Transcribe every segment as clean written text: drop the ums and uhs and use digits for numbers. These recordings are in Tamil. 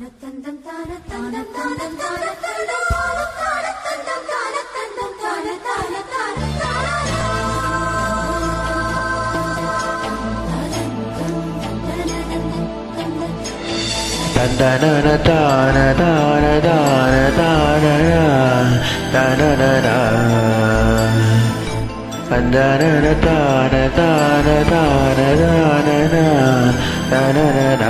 தந்தன தான தான தான தான தான தந்தன தான தான தான தான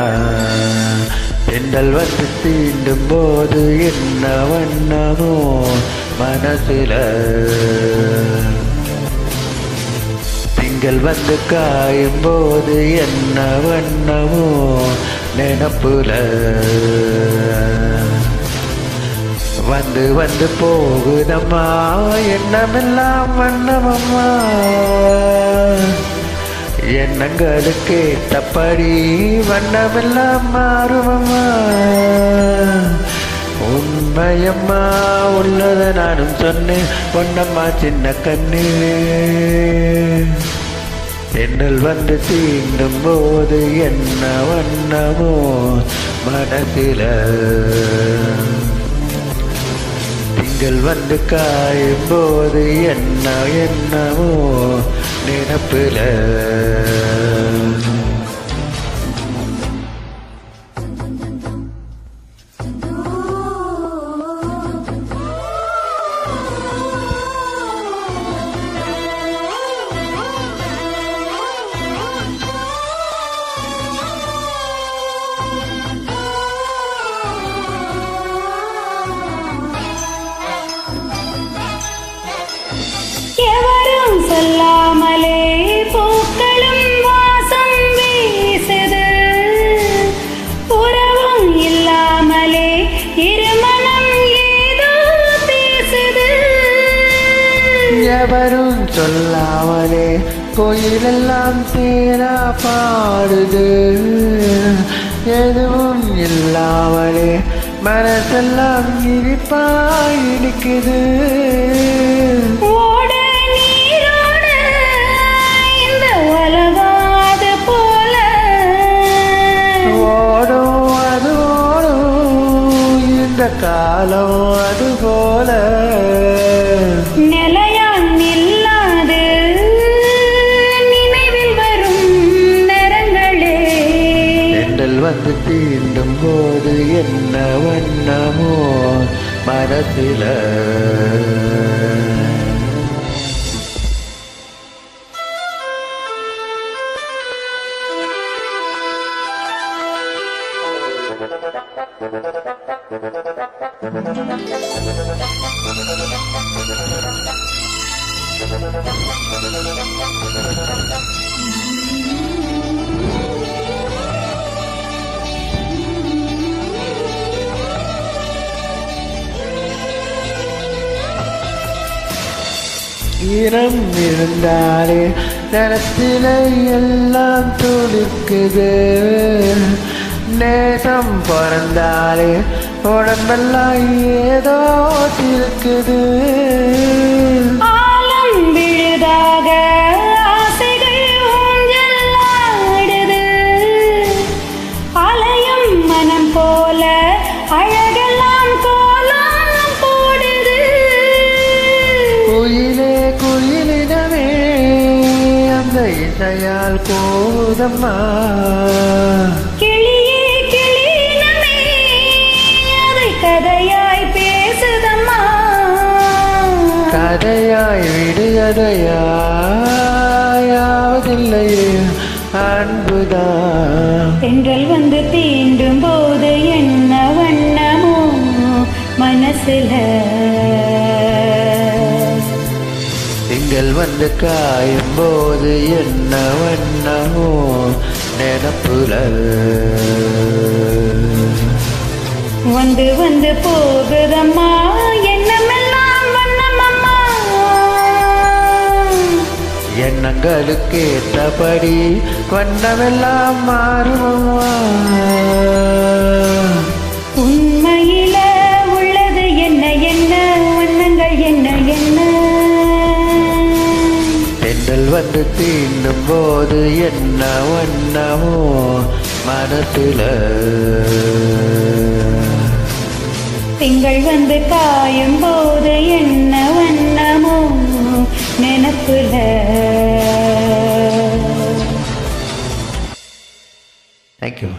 பெண்கள் வந்து தீண்டும் போது என்ன வண்ணமோ மனசுல, திங்கள் வந்து காயும் போது என்ன வண்ணமோ நினப்புல, வந்து வந்து போகுதம்மா எண்ணமெல்லாம் வண்ணமம்மா, எண்ணங்களுக்கு ஏற்றபடி வண்ணமெல்லாம் மாறுமம்மா. உண்மையம்மா உள்ளத நானும் சொன்னேன் பொன்னம்மா சின்ன கண்ணு, என்னல் வந்து தீண்டும் போது என்ன வண்ணமோ மனசில, திங்கள் வந்து காயும் போது என்ன என்னமோ நினப்புல. சொல்லாமலே பூக்களும் வாசம் வீசுது, உறவும் இல்லாமலே இருமனம் ஏதோ பேசுது. எவரும் சொல்லாமலே கோயிலெல்லாம் தேரா பாடுது, எதுவும் இல்லாமலே மனசெல்லாம் இனிப்பாய் இனிக்குது. காலம் அது போல நிலையான் இல்லாது நினைவில் வரும் நேரங்களே, எங்கள் வந்து தீண்டும் போது என்ன வண்ணமோ மனசில. ஈரம் இருந்தாலே நிலத்தில எல்லாம் துளிர்க்குது, நேசம் பிறந்தாலே உடம்பெல்லாம் ஏதோ இருக்குது. ஆலம் விழுதாக ஆசைகள் ஊஞ்சலாடுது, அலையும் மனம் போல அழகெல்லாம் கோலம் போடுது. குயிலே குயிலினமே அந்த இசையால் போதம்மா, கதையாய் பேசுதம்மா, கதையாய் விடுகதையாவதில்லையே அன்புதான். பெண்கள் வந்து தீண்டும் போது என்ன வண்ணமோ மனசுல, திங்கள் வந்து காயும் போது என்ன வண்ணமோ நினப்புல, வந்து வந்து போகுதம்மா எண்ணமெல்லாம் வண்ணமம்மா, எண்ணங்களுக்கு ஏற்றபடி வண்ணமெல்லாம் மாறுமம்மா. உண்மையில உள்ளது என்ன என்ன வண்ணங்கள் என்ன என்ன, பெண்கள் வந்து தீண்டும் போது என்ன வண்ணமோ மனசுல. திங்கள் வந்து காயும் போது என்ன வண்ணமோ நினப்புல. தேங்க்யூ.